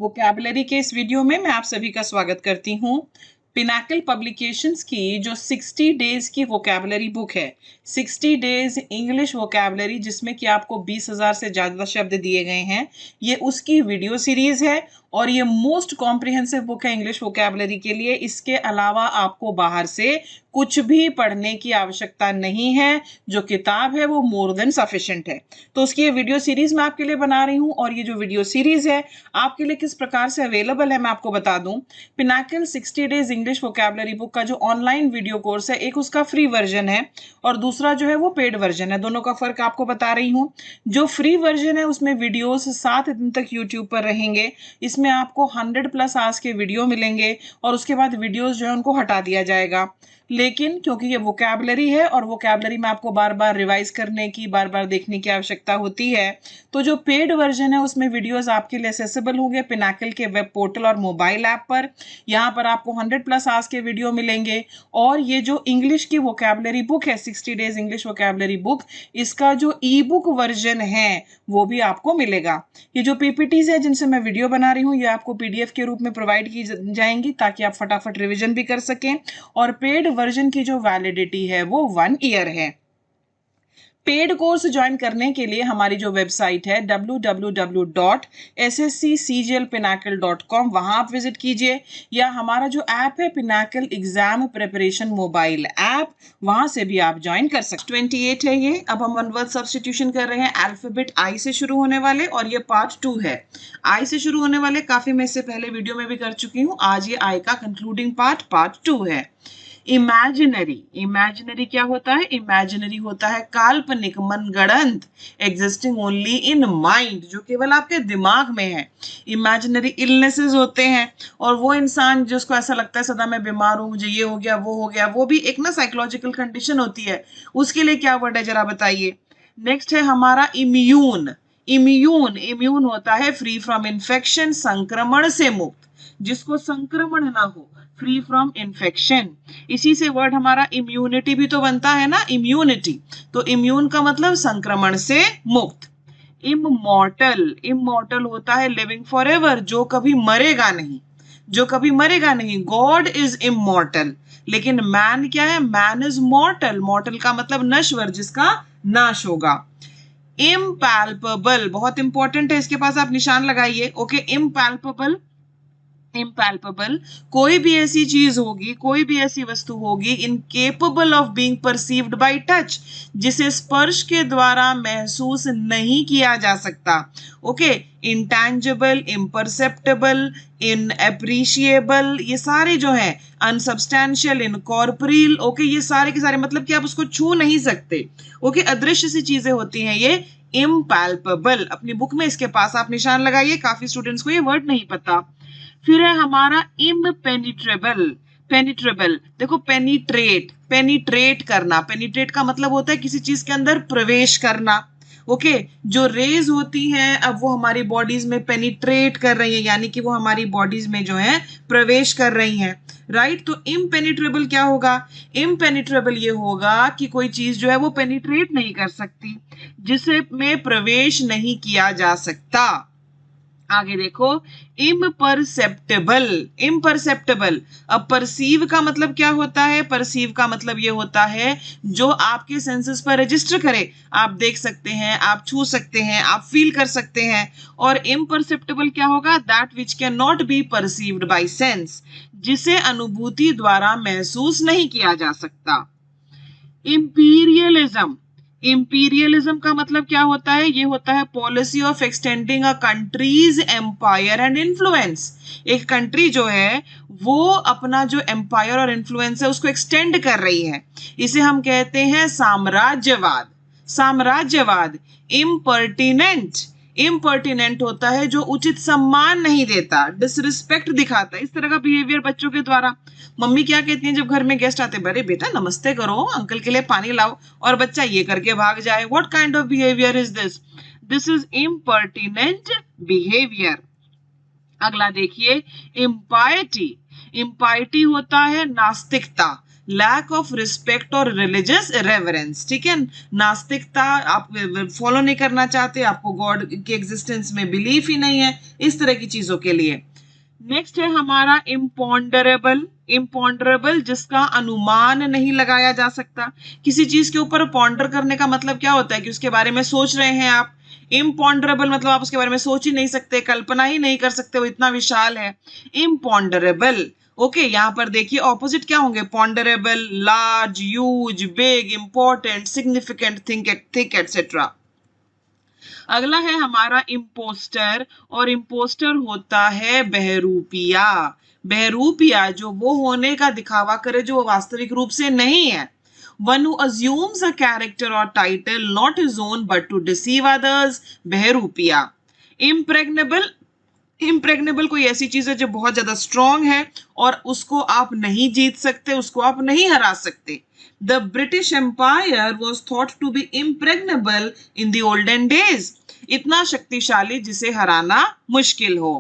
Vocabulary के इस video में मैं आप सभी का स्वागत करती हूँ। पिनाकल पब्लिकेशंस की जो 60 डेज की वोकैबुलरी बुक है, 60 डेज इंग्लिश वोकैबुलरी, जिसमें कि आपको 20,000 से ज़्यादा शब्द दिए गए हैं, ये उसकी वीडियो सीरीज है और ये मोस्ट कॉम्प्रिहेंसिव बुक है इंग्लिश वोकैबुलरी के लिए। इसके अलावा आपको बाहर से कुछ भी पढ़ने की आवश्यकता नहीं है। जो किताब है वो मोर देन सफिशिएंट है। तो उसकी ये वीडियो सीरीज मैं आपके लिए बना रही हूँ और ये जो वीडियो सीरीज है आपके लिए किस प्रकार से अवेलेबल है मैं आपको बता दूं। Pinnacle 60 days English vocabulary book का जो ऑनलाइन वीडियो कोर्स है, एक उसका फ्री वर्जन है और दूसरा जो है वो पेड वर्जन है। दोनों का फर्क आपको बता रही हूँ। जो फ्री वर्जन है उसमें वीडियोस 7 दिन तक यूट्यूब पर रहेंगे। इसमें आपको 100+ आवर्स के वीडियो मिलेंगे और उसके बाद वीडियोस जो है उनको हटा दिया जाएगा। लेकिन क्योंकि ये वोकैबुलरी है और वोकैबुलरी में आपको बार बार रिवाइज करने की, बार बार देखने की आवश्यकता होती है, तो जो पेड वर्जन है उसमें वीडियोस आपके लिए एक्सेसिबल होंगे पिनाकल के वेब पोर्टल और मोबाइल ऐप पर। यहाँ पर आपको 100+ आवर्स के वीडियो मिलेंगे और ये जो इंग्लिश की वोकैबुलरी बुक है, 60 डेज इंग्लिश वोकैबुलरी बुक, इसका जो ई बुक वर्जन है वो भी आपको मिलेगा। ये जो पीपीटीज है जिनसे मैं वीडियो बना रही हूँ, ये आपको पीडीएफ के रूप में प्रोवाइड की जाएंगी ताकि आप फटाफट रिविजन भी कर सकें। और पेड वर्जन की जो वैलिडिटी है वो 1 ईयर है। पेड कोर्स ज्वाइन करने के लिए हमारी जो वेबसाइट है www.ssccglpinacle.com, वहां आप विजिट कीजिए, या हमारा जो ऐप है Pinnacle exam preparation mobile app, वहां से भी आप ज्वाइन कर सकते। 28 है ये। अब हम वन वर्ड सब्स्टिट्यूशन कर रहे हैं। अल्फाबेट आई से शुरू होने वाले और ये पार्ट 2 है। आई से शुरू होने वाले काफी मैं इससे पहले वीडियो में भी कर चुकी हूँ। आज ये आई का कंक्लूडिंग पार्ट 2 है। इमेजिनरी, इमेजिनरी क्या होता है? इमेजिनरी होता है काल्पनिक, मनगढ़ंत, एग्जिस्टिंग ओनली इन माइंड, जो केवल आपके दिमाग में है। इमेजिनरी इलनेसेस होते हैं और वो इंसान जिसको ऐसा लगता है सदा मैं बीमार हूं, मुझे ये हो गया वो हो गया, वो भी एक ना साइकोलॉजिकल कंडीशन होती है। उसके लिए क्या वर्ड है जरा बताइए। नेक्स्ट है हमारा इम्यून। इम्यून, इम्यून होता है फ्री फ्रॉम इन्फेक्शन, संक्रमण से मुक्त, जिसको संक्रमण ना हो, फ्री फ्रॉम इन्फेक्शन। इसी से वर्ड हमारा इम्यूनिटी भी तो बनता है ना, इम्यूनिटी। तो इम्यून का मतलब संक्रमण से मुक्त। इममॉर्टल, इममॉर्टल होता है लिविंग फॉरएवर, जो कभी मरेगा नहीं, जो कभी मरेगा नहीं। गॉड इज इममॉर्टल, लेकिन मैन क्या है? Man is मॉर्टल। मॉर्टल का मतलब नश्वर, जिसका नाश होगा। इम्पैल्पेबल बहुत इंपॉर्टेंट है, इसके पास आप निशान लगाइए। ओके, इम्पैल्पेबल, इम्पैल्पेबल कोई भी ऐसी चीज होगी, कोई भी ऐसी वस्तु होगी incapable of being perceived bye touch, जिसे स्पर्श के द्वारा महसूस नहीं किया जा सकता। ओके, इंटैंजिबल, इम्परसेप्टेबल, इनएप्रिशिएबल, ये सारे जो है, अनसब्सटैंशियल, इनकॉर्पोरियल। ओके, ये सारे के सारे मतलब कि आप उसको छू नहीं सकते। ओके, अदृश्य सी चीजें होती हैं ये इम्पैल्पेबल। अपनी बुक में इसके पास आप निशान लगाइए, काफी स्टूडेंट्स को ये वर्ड नहीं पता। फिर है हमारा इम्पेनिट्रेबल। पेनिट्रेबल, देखो पेनिट्रेट, पेनिट्रेट करना, पेनिट्रेट का मतलब होता है किसी चीज के अंदर प्रवेश करना। ओके, जो रेज होती हैं अब वो हमारी बॉडीज में पेनिट्रेट कर रही है, यानी कि वो हमारी बॉडीज में जो है प्रवेश कर रही हैं। राइट, तो इम्पेनिट्रेबल क्या होगा? इम्पेनिट्रेबल ये होगा कि कोई चीज जो है वो पेनिट्रेट नहीं कर सकती, जिसे में प्रवेश नहीं किया जा सकता। आगे देखो, इम्परसेप्टेबल, इम्परसेप्टेबल। अब परसीव का मतलब क्या होता है? परसीव का मतलब ये होता है जो आपके सेंसेस पर रजिस्टर करे। आप देख सकते हैं, आप छू सकते हैं, आप फील कर सकते हैं। और इम्परसेप्टेबल क्या होगा? That which can not be perceived bye sense, जिसे अनुभूति द्वारा महसूस नहीं किया जा सकता। इंपीरियलिज्म, इंपीरियलिज्म का मतलब क्या होता है? ये होता है policy of extending a country's empire and influence. एक कंट्री जो है वो अपना जो एम्पायर और इन्फ्लुएंस है उसको एक्सटेंड कर रही है, इसे हम कहते हैं साम्राज्यवाद। साम्राज्यवाद। इम्पर्टिनेंट, इम्पर्टिनेंट होता है जो उचित सम्मान नहीं देता, डिसरिस्पेक्ट दिखाता है, इस तरह का बिहेवियर बच्चों के द्वारा। मम्मी क्या कहती हैं जब घर में गेस्ट आते? बड़े बेटा नमस्ते करो, अंकल के लिए पानी लाओ, और बच्चा ये करके भाग जाए। What kind of behaviour is this? This is impertinent behaviour. अगला देखिए, इम्पायटी। इम्पायटी होता है नास्तिकता, लैक ऑफ रिस्पेक्ट और रिलीजियस रेवरेंस, ठीक है, नास्तिकता, आप फॉलो नहीं करना चाहते, आपको गॉड के एग्जिस्टेंस में बिलीफ ही नहीं है, इस तरह की चीजों के लिए। नेक्स्ट है हमारा इम्पॉन्डरेबल। इम्पॉन्डरेबल जिसका अनुमान नहीं लगाया जा सकता। किसी चीज के ऊपर पॉन्डर करने का मतलब क्या होता है कि उसके बारे में सोच रहे हैं आप। इम्पॉन्डरेबल मतलब आप उसके बारे में सोच ही नहीं सकते, कल्पना ही नहीं कर सकते, वो इतना विशाल है। इम्पॉन्डरेबल, ओके, यहाँ पर देखिए ऑपोजिट क्या होंगे, ponderable, large, huge, big, important, significant, thick etcetera. अगला है हमारा इम्पोस्टर, और इम्पोस्टर होता है बहरूपिया। बहरूपिया जो वो होने का दिखावा करे जो वास्तविक रूप से नहीं है। One who assumes a character or title not his own but to deceive others, Bahrupiya. Impregnable, impregnable कोई ऐसी चीज है जो बहुत ज्यादा स्ट्रॉन्ग है और उसको आप नहीं जीत सकते, उसको आप नहीं हरा सकते। The British Empire was thought to be impregnable in the olden days, इतना शक्तिशाली जिसे हराना मुश्किल हो।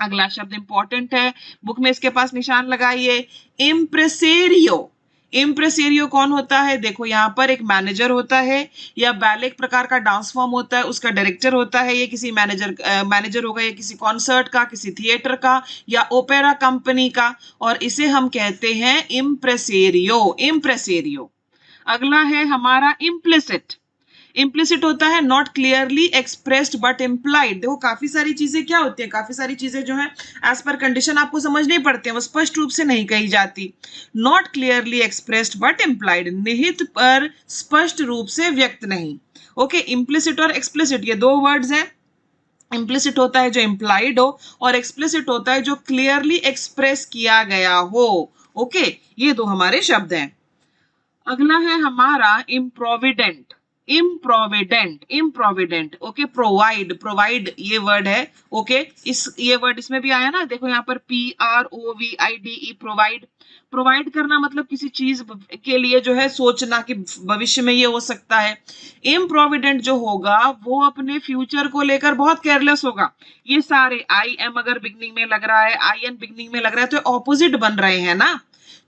अगला शब्द इंपॉर्टेंट है, बुक में इसके पास निशान लगाइए, इम्प्रेसेरियो। इम्प्रेसेरियो कौन होता है, देखो यहाँ पर एक मैनेजर होता है या बैले एक प्रकार का डांस फॉर्म होता है, उसका डायरेक्टर होता है, ये किसी मैनेजर होगा या किसी कॉन्सर्ट का, किसी थिएटर का या ओपेरा कंपनी का, और इसे हम कहते हैं इम्प्रेसेरियो। इम्प्रेसेरियो। अगला है हमारा इम्प्लिसिट। इम्प्लिसिट होता है not clearly expressed but implied. देखो काफी सारी चीजें क्या होती है, काफी सारी चीजें जो है एज पर कंडीशन आपको समझनी पड़ती है, वो स्पष्ट रूप से नहीं कही जाती। Not clearly expressed but implied, निहित पर स्पष्ट रूप से व्यक्त नहीं। ओके, इम्प्लिसिट और एक्सप्लिसिट ये दो वर्ड्स हैं। इम्प्लिसिट होता है जो इम्प्लाइड हो और एक्सप्लिसिट होता है जो क्लियरली एक्सप्रेस किया गया हो। ओके, ये दो हमारे शब्द हैं। अगला है हमारा improvident. Improvident, improvident, okay, provide, provide ये वर्ड है, ओके, ये वर्ड इसमें भी आया ना, देखो यहाँ पर PROVIDE, प्रोवाइड। प्रोवाइड करना मतलब किसी चीज के लिए जो है सोचना कि भविष्य में ये हो सकता है। इम्प्रोविडेंट जो होगा वो अपने फ्यूचर को लेकर बहुत केयरलेस होगा। ये सारे IM अगर बिगनिंग में लग रहा है, IN बिगनिंग में लग रहा है, तो ऑपोजिट बन रहे हैं ना।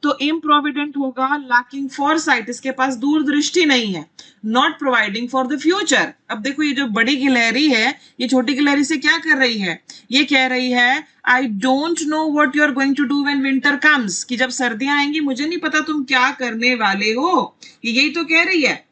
तो इम्प्रोविडेंट होगा लैकिंग फॉरसाइट, इसके पास दूरदृष्टि नहीं है। Not providing for the future. अब देखो ये जो बड़ी गिलहरी है ये छोटी गिलहरी से क्या कर रही है, ये कह रही है I don't know what you are going to do when winter comes, कि जब सर्दियां आएंगी मुझे नहीं पता तुम क्या करने वाले हो, यही तो कह रही है।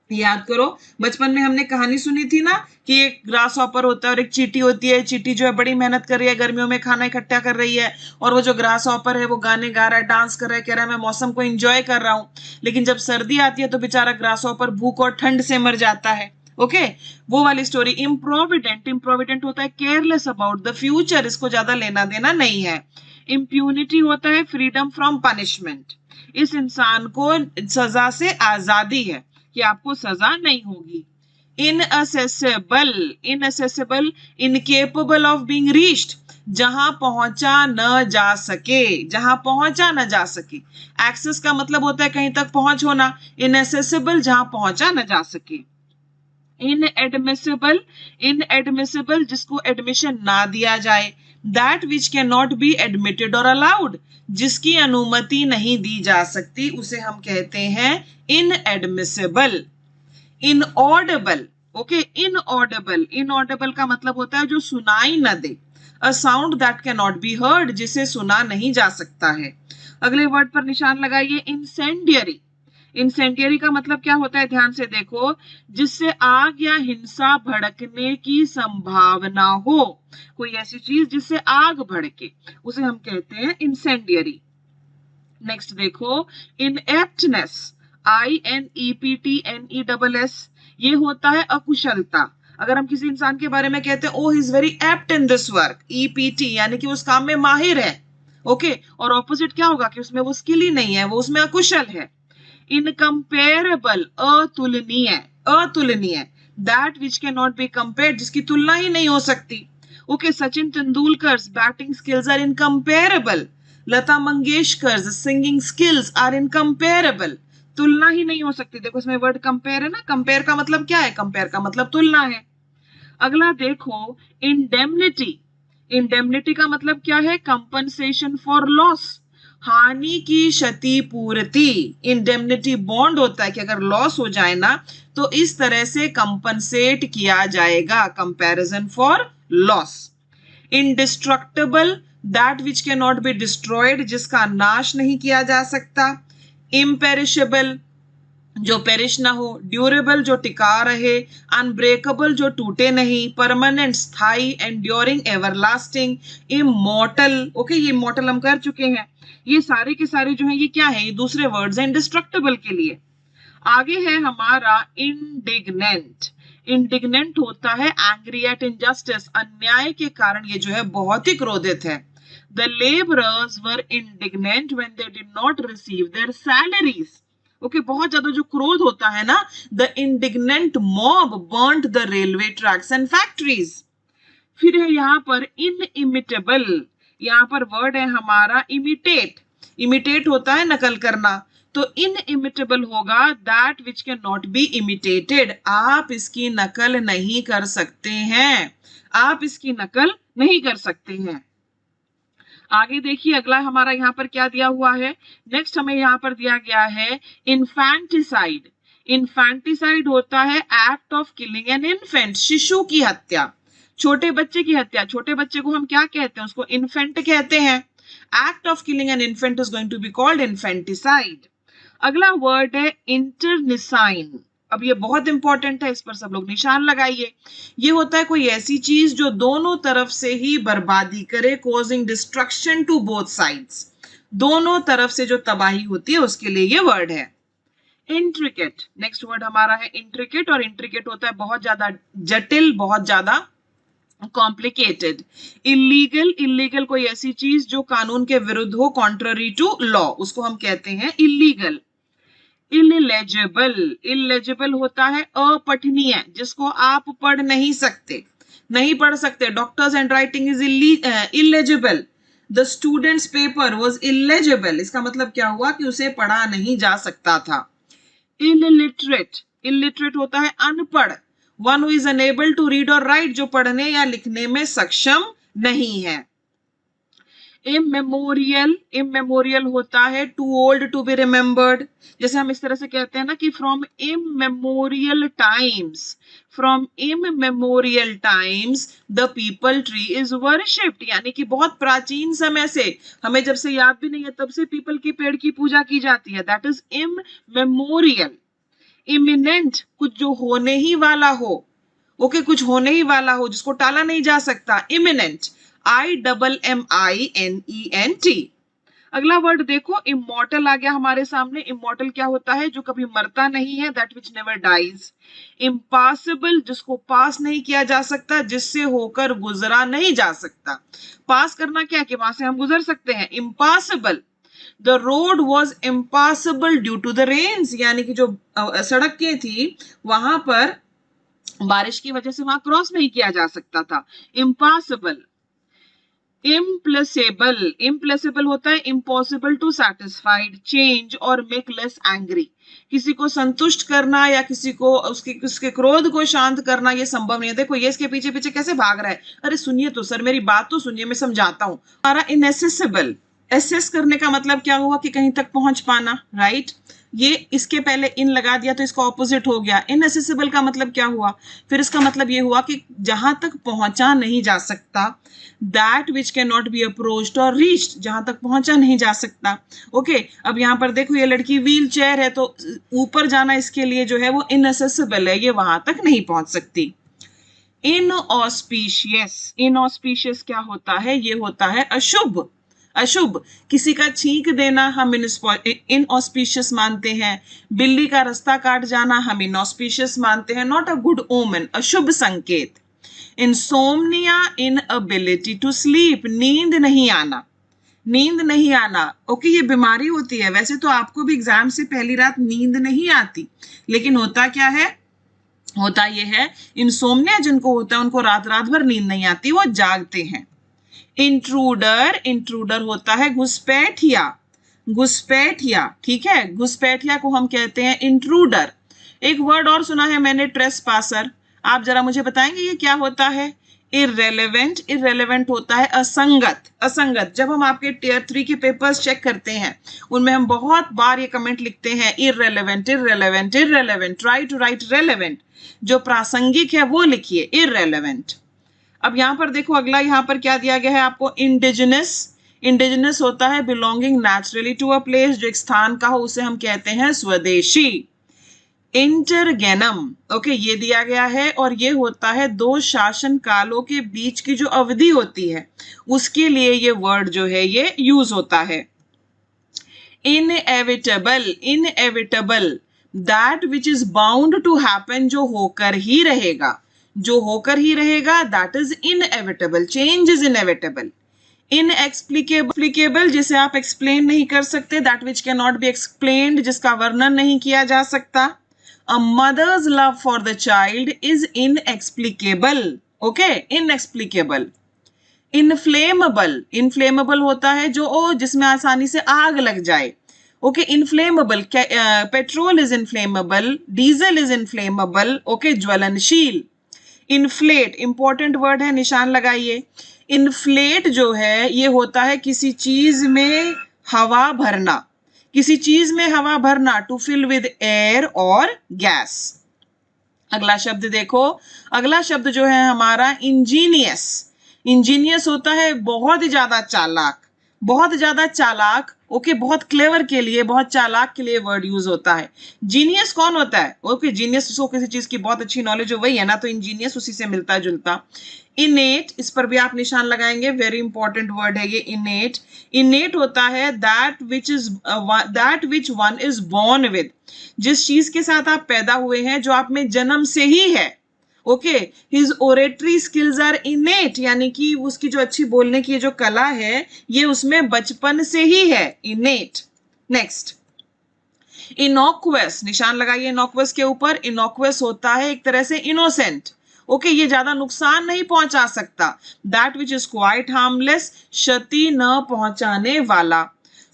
याद करो बचपन में हमने कहानी सुनी थी ना कि एक ग्रास हॉपर होता है और एक चींटी होती है। चींटी जो है बड़ी मेहनत कर रही है, गर्मियों में खाना इकट्ठा कर रही है, और वो जो ग्रास हॉपर है वो गाने गा रहा है, डांस कर रहा है, कह रहा है मैं मौसम को एंजॉय कर रहा हूँ। लेकिन जब सर्दी आती है तो बेचारा ग्रास हॉपर भूख और ठंड से मर जाता है। ओके, वो वाली स्टोरी। इम्प्रोविडेंट, इम्प्रोविडेंट होता है केयरलेस अबाउट द फ्यूचर, इसको ज्यादा लेना देना नहीं है। इम्प्यूनिटी होता है फ्रीडम फ्रॉम पनिशमेंट, इस इंसान को सजा से आजादी है कि आपको सजा नहीं होगी। इनअसेसेबल, इनअसेसेबल, इनकेपेबल ऑफ बीइंग रीच्ड, जहां पहुंचा न जा सके, जहां पहुंचा न जा सके। एक्सेस का मतलब होता है कहीं तक पहुंच होना, इनएसेसिबल जहां पहुंचा न जा सके। इनएडमिसिबल, इनएडमिसिबल जिसको एडमिशन ना दिया जाए। That which can not be admitted और अलाउड, जिसकी अनुमति नहीं दी जा सकती उसे हम कहते हैं inadmissible. Inaudible, okay, inaudible, inaudible का मतलब होता है जो सुनाई न दे। A sound that can not be heard, जिसे सुना नहीं जा सकता है। अगले वर्ड पर निशान लगाइए, इंसेंडियरी। इंसेंडियरी का मतलब क्या होता है, ध्यान से देखो, जिससे आग या हिंसा भड़कने की संभावना हो। कोई ऐसी चीज जिससे आग भड़के उसे हम कहते हैं इंसेंडियरी। नेक्स्ट देखो, इनएप्टनेस, INEPTNESS, ये होता है अकुशलता। अगर हम किसी इंसान के बारे में कहते हैं, oh he is very apt in this work, EPT यानी कि उस काम में माहिर है। ओके, और ऑपोजिट क्या होगा कि उसमें वो स्किल ही नहीं है, वो उसमें अकुशल है। इनकम्पेरेबल, अतुलनीय, अतुलनीय, that which can not be compared, जिसकी तुलना ही नहीं हो सकती। Okay, Sachin Tendulkar's batting skills are incomparable. Lata Mangeshkar singing skills are incomparable, तुलना ही नहीं हो सकती। देखो इसमें वर्ड कंपेयर है ना, कंपेयर का मतलब क्या है, कंपेयर का मतलब तुलना है। अगला देखो, इंडेमनिटी। इंडेमनिटी का मतलब क्या है, कंपनसेशन फॉर लॉस, हानि की क्षतिपूर्ति, इंडेमनिटी बॉन्ड होता है कि अगर लॉस हो जाए ना तो इस तरह से कंपनसेट किया जाएगा, comparison for loss. Indestructible, that which can not be destroyed, जिसका नाश नहीं किया जा सकता। इम्पेरिशेबल, जो पेरिश ना हो। ड्यूरेबल, जो टिका रहे। अनब्रेकेबल, जो टूटे नहीं। परमानेंट, स्थाई। Enduring, everlasting. इमॉर्टल, ओके, ये इमॉर्टल हम कर चुके हैं। ये सारे के सारे जो है ये क्या है, ये दूसरे वर्ड्स हैं इंडिस्ट्रक्टिबल के लिए। आगे है हमारा इंडिग्नेंट। इंडिग्नेंट होता है एंग्री एट इनजस्टिस, अन्याय के कारण ये जो है बहुत ही क्रोधित है। The laborers were indignant when they did not receive their salaries. Okay, बहुत ज्यादा जो क्रोध होता है ना, the indignant mob burned the railway tracks and factories. फिर है यहाँ पर इनइमिटेबल, यहाँ पर वर्ड है हमारा इमिटेट। इमिटेट होता है नकल करना, तो इनइमिटेबल होगा that which can not B imitated, आप इसकी नकल नहीं कर सकते हैं, आप इसकी नकल नहीं कर सकते हैं। आगे देखिए अगला हमारा यहाँ पर क्या दिया हुआ है। नेक्स्ट हमें यहाँ पर दिया गया है इन्फेंटिसाइड। इन्फेंटिसाइड होता है act of killing an infant, शिशु की हत्या, छोटे बच्चे की हत्या। छोटे बच्चे को हम क्या कहते हैं, उसको इन्फेंट कहते हैं। Act of killing an infant is going to be called infanticide. अगला वर्ड है इंटरनिसाइन। अब ये बहुत इंपॉर्टेंट है, इस पर सब लोग निशान लगाइए। ये होता है कोई ऐसी चीज जो दोनों तरफ से ही बर्बादी करे, causing destruction to both sides, दोनों तरफ से जो तबाही होती है उसके लिए ये वर्ड है। इंट्रिकेट, नेक्स्ट वर्ड हमारा है इंट्रिकेट, और इंट्रिकेट होता है बहुत ज्यादा जटिल, बहुत ज्यादा कॉम्प्लिकेटेड। इलीगल, इलीगल कोई ऐसी चीज जो कानून के विरुद्ध हो, कॉन्ट्ररी टू लॉ, उसको हम कहते हैं इलीगल। इलेजिबल, इलेजिबल होता है अपठनीय, जिसको आप पढ़ नहीं सकते, नहीं पढ़ सकते। Doctors and writing is illegible. The students paper was illegible, इसका मतलब क्या हुआ कि उसे पढ़ा नहीं जा सकता था। इलिटरेट, इलिटरेट होता है अनपढ़, one who is unable to read और राइट, जो पढ़ने या लिखने में सक्षम नहीं है। इमेमोरियल, इमेमोरियल होता है too old to be remembered, जैसे हम इस तरह से कहते हैं ना कि from immemorial times, from immemorial times the peepal tree is worshipped, यानी कि बहुत प्राचीन समय से, हमें जब से याद भी नहीं है तब से पीपल के पेड़ की पूजा की जाती है, दैट इज इमेमोरियल। इमिनेंट, कुछ जो होने ही वाला हो, ओके, कुछ होने ही वाला हो जिसको टाला नहीं जा सकता, इमिनेंट, IMMINENT। अगला वर्ड देखो, इमॉर्टल आ गया हमारे सामने। इमॉर्टल क्या होता है, जो कभी मरता नहीं है, that which never dies. Impossible, जिसको पास नहीं किया जा सकता, जिससे होकर गुजरा नहीं जा सकता। पास करना क्या कि वहां से हम गुजर सकते हैं, impossible. The road was impossible due to the rains, यानी कि जो सड़कें थी वहां पर बारिश की वजह से वहां क्रॉस नहीं किया जा सकता था, इम्पॉसिबल। इम्प्लेसेबल, इम्प्लेसेबल होता है इम्पॉसिबल टू सैटिस्फाइड, चेंज और मेक लेस एंग्री, किसी को संतुष्ट करना या किसी को उसके क्रोध को शांत करना ये संभव नहीं है। देखो ये इसके पीछे पीछे कैसे भाग रहा है, अरे सुनिए तो सर, मेरी बात तो सुनिए, मैं समझाता हूँ। हमारा इनएसेसिबल, एसेस करने का मतलब क्या हुआ कि कहीं तक पहुंच पाना, राइट। ये इसके पहले इन लगा दिया तो इसका ऑपोजिट हो गया। इनएसेसिबल का मतलब क्या हुआ, फिर इसका मतलब ये हुआ कि जहां तक पहुंचा नहीं जा सकता, that which can not B approached और रीच्ड, जहां तक पहुंचा नहीं जा सकता। ओके, अब यहाँ पर देखो ये लड़की व्हील चेयर है तो ऊपर जाना इसके लिए जो है वो इनएसेसिबल है, ये वहां तक नहीं पहुंच सकती। इनऑस्पिशियस, इनऑस्पिशियस क्या होता है, ये होता है अशुभ, अशुभ, किसी का छींक देना हम इनऑस्पिशियस मानते हैं। बिल्ली का रास्ता काट जाना हम इनऑस्पिशियस मानते हैं, नॉट अ गुड ओमेन, अशुभ संकेत। इंसोम्निया, इनएबिलिटी टू स्लीप, नींद नहीं आना, नींद नहीं आना। ओके, ये बीमारी होती है, वैसे तो आपको भी एग्जाम से पहली रात नींद नहीं आती, लेकिन होता क्या है, होता ये है इंसोम्निया जिनको होता है उनको रात रात भर नींद नहीं आती, वो जागते हैं। इंट्रूडर, इंट्रूडर होता है घुसपैठिया, घुसपैठिया, ठीक है, घुसपैठिया को हम कहते हैं इंट्रूडर। एक वर्ड और सुना है मैंने, ट्रेसपासर, आप जरा मुझे बताएंगे ये क्या होता है। इररेलेवेंट, इररेलेवेंट होता है असंगत, असंगत। जब हम आपके टियर 3 के पेपर्स चेक करते हैं उनमें हम बहुत बार ये कमेंट लिखते हैं irrelevant, irrelevant, irrelevant, try to write relevant. जो प्रासंगिक है वो लिखिए इररेलेवेंट। अब यहाँ पर देखो अगला यहाँ पर क्या दिया गया है आपको, इंडिजिनस। इंडिजिनस होता है belonging naturally to a place, जो एक स्थान का हो उसे हम कहते हैं स्वदेशी। इंटरगेनम, ओके, ये दिया गया है और ये होता है दो शासन कालों के बीच की जो अवधि होती है उसके लिए ये वर्ड जो है ये यूज होता है। Inevitable, inevitable, that which is bound to happen, जो होकर ही रहेगा, जो होकर ही रहेगा, that is inevitable, change is inevitable. Inexplicable, जिसे आप एक्सप्लेन नहीं कर सकते, that which can not be explained, जिसका वर्णन नहीं किया जा सकता। A mother's love for the child is inexplicable, okay, inexplicable. Inflammable, inflammable होता है जो जिसमें आसानी से आग लग जाए, okay, inflammable. Petrol is inflammable, diesel is inflammable, okay, ज्वलनशील। Inflate, important word है, निशान लगाइए। Inflate जो है ये होता है किसी चीज में हवा भरना, किसी चीज में हवा भरना, टू फिल विद एयर और गैस। अगला शब्द देखो, अगला शब्द जो है हमारा इंजीनियस। इंजीनियस होता है बहुत ही ज्यादा चालाक, बहुत ज्यादा चालाक, ओके, बहुत क्लेवर के लिए, बहुत चालाक के लिए वर्ड यूज होता है। जीनियस कौन होता है, ओके, जीनियस उसको किसी चीज की बहुत अच्छी नॉलेज हो वही है ना, तो इंजीनियस उसी से मिलता जुलता। इनेट, इस पर भी आप निशान लगाएंगे, वेरी इंपॉर्टेंट वर्ड है ये इनेट। इनेट होता है that which one is born with, जिस चीज के साथ आप पैदा हुए हैं, जो आप में जन्म से ही है, okay. His oratory skills are innate, यानी कि उसकी जो अच्छी बोलने की जो कला है ये उसमें बचपन से ही है, इनेट। नेक्स्ट, इनोक्वस, निशान लगाइए इनोक्वस के ऊपर। इनोक्वस होता है एक तरह से इनोसेंट, ओके, ये ज्यादा नुकसान नहीं पहुंचा सकता। That which is quite harmless, क्षति न पहुंचाने वाला।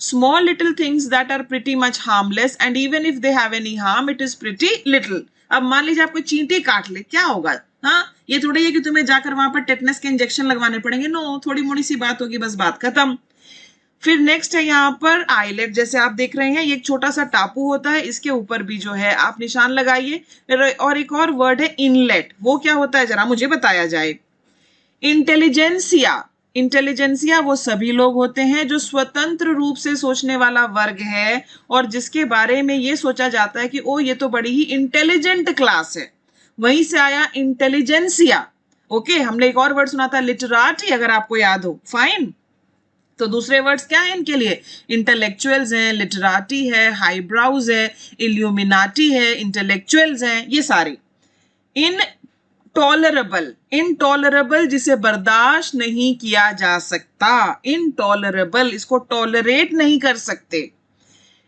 Small little things that are pretty much harmless and even if they have any harm it is pretty little. अब मान लीजिए आपको चींटी काट ले, क्या होगा, हाँ, ये थोड़ी है कि तुम्हें जाकर वहां पर टेटनस के इंजेक्शन लगवाने पड़ेंगे, नो, थोड़ी मोड़ी सी बात होगी, बस बात खत्म। फिर नेक्स्ट है यहाँ पर आइलैंड, जैसे आप देख रहे हैं ये एक छोटा सा टापू होता है, इसके ऊपर भी जो है आप निशान लगाइए। और एक और वर्ड है इनलेट, वो क्या होता है जरा मुझे बताया जाए। इंटेलिजेंसिया, इंटेलिजेंसिया वो सभी लोग होते हैं जो स्वतंत्र रूप से सोचने वाला वर्ग है और जिसके बारे में ये सोचा जाता है कि ओ ये तो बड़ी ही इंटेलिजेंट क्लास है, वहीं से आया इंटेलिजेंसिया, ओके। हमने एक और वर्ड सुना था लिटराटी, अगर आपको याद हो, फाइन। तो दूसरे वर्ड्स क्या है इनके लिए, इंटेलेक्चुअल्स हैं, लिटराटी है, हाईब्राउज है, इल्यूमिनाटी है, इंटेलेक्चुअल्स हैं, ये सारे। इनटॉलरेबल, इनटॉलरेबल जिसे बर्दाश्त नहीं किया जा सकता, इनटॉलरेबल, इसको टॉलरेट नहीं कर सकते।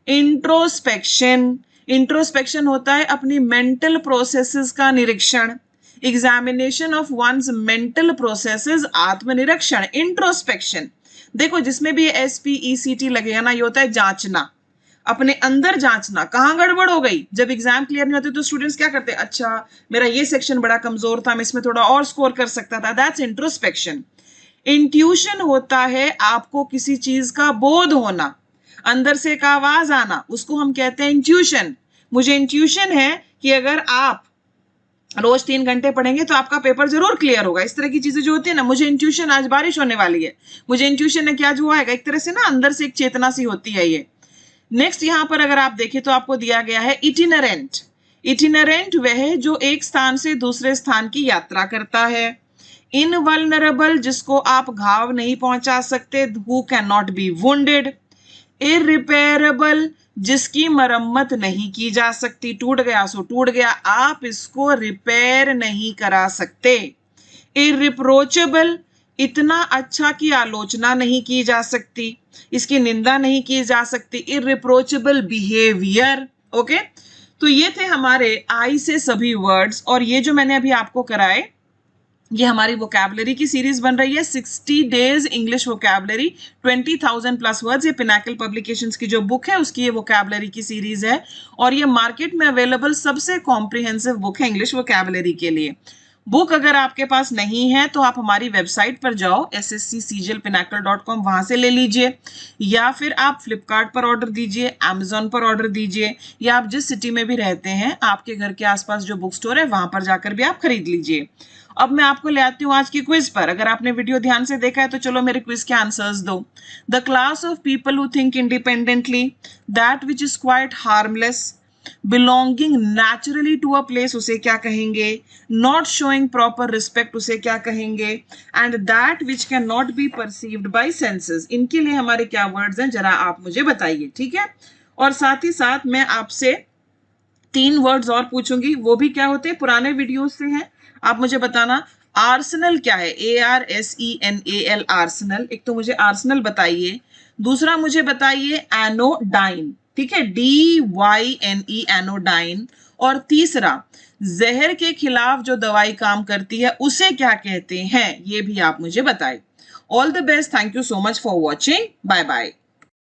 इंट्रोस्पेक्शन, इंट्रोस्पेक्शन होता है अपनी मेंटल प्रोसेसेस का निरीक्षण। Examination of one's mental processes, आत्मनिरीक्षण, इंट्रोस्पेक्शन। देखो जिसमें भी SPECT लगेगा ना, ये होता है जांचना, अपने अंदर जांचना, कहाँ गड़बड़ हो गई। जब एग्जाम क्लियर नहीं होते तो स्टूडेंट्स क्या करते हैं, अच्छा मेरा ये सेक्शन बड़ा कमजोर था, मैं इसमें थोड़ा और स्कोर कर सकता था, दैट्स इंट्रोस्पेक्शन। इंट्यूशन होता है आपको किसी चीज का बोध होना, अंदर से एक आवाज आना, उसको हम कहते हैं इंट्यूशन। मुझे इंट्यूशन है कि अगर आप रोज 3 घंटे पढ़ेंगे तो आपका पेपर जरूर क्लियर होगा, इस तरह की चीजें जो होती है ना। मुझे इंट्यूशन आज बारिश होने वाली है, मुझे इंट्यूशन है क्या जो आएगा, एक तरह से ना अंदर से एक चेतना सी होती है ये। नेक्स्ट यहाँ पर अगर आप देखें तो आपको दिया गया है इटिनरेंट। इटिनरेंट वह जो एक स्थान से दूसरे स्थान की यात्रा करता है। इनवल्नरेबल जिसको आप घाव नहीं पहुंचा सकते, who can not B wounded. Irreparable जिसकी मरम्मत नहीं की जा सकती, टूट गया सो टूट गया, आप इसको रिपेयर नहीं करा सकते। इरिप्रोचेबल इतना अच्छा की आलोचना नहीं की जा सकती, इसकी निंदा नहीं की जा सकती। इरिप्रोचेबल बिहेवियर, ओके। तो ये थे हमारे आई से सभी वर्ड्स, और ये जो मैंने अभी आपको कराए ये हमारी वोकैबुलरी की सीरीज बन रही है, 60 days English vocabulary, 20,000 plus words. ये पिनाकल पब्लिकेशंस की जो बुक है उसकी ये वोकैबुलरी की सीरीज है और ये मार्केट में अवेलेबल सबसे कॉम्प्रिहेंसिव बुक है इंग्लिश वोकैबुलरी के लिए। बुक अगर आपके पास नहीं है तो आप हमारी वेबसाइट पर जाओ sscsigelpinacle.com, वहां से ले लीजिए, या फिर आप फ्लिपकार्ट पर ऑर्डर दीजिए, अमेजोन पर ऑर्डर दीजिए, या आप जिस सिटी में भी रहते हैं आपके घर के आसपास जो बुक स्टोर है वहां पर जाकर भी आप खरीद लीजिए। अब मैं आपको ले आती हूँ आज की क्विज पर। अगर आपने वीडियो ध्यान से देखा है तो चलो मेरे क्विज के आंसर्स दो। The class of people who think independently, that which is quite harmless, belonging naturally to a place उसे क्या कहेंगे, नॉट शोइंग प्रॉपर रिस्पेक्ट उसे क्या कहेंगे, and that which can not be perceived bye senses, इनके लिए हमारे क्या वर्ड्स हैं जरा आप मुझे बताइए, ठीक है। और साथ ही साथ मैं आपसे 3 वर्ड्स और पूछूंगी, वो भी क्या होते हैं, पुराने वीडियोस से हैं। आप मुझे बताना आर्सेनल क्या है, ARSENAL आर्सेनल, एक तो मुझे आर्सेनल बताइए, दूसरा मुझे बताइए एनोडाइन, ठीक है, DYNE एनोडाइन, और तीसरा जहर के खिलाफ जो दवाई काम करती है उसे क्या कहते हैं, ये भी आप मुझे बताएं। All the best, thank you so much for watching, bye bye.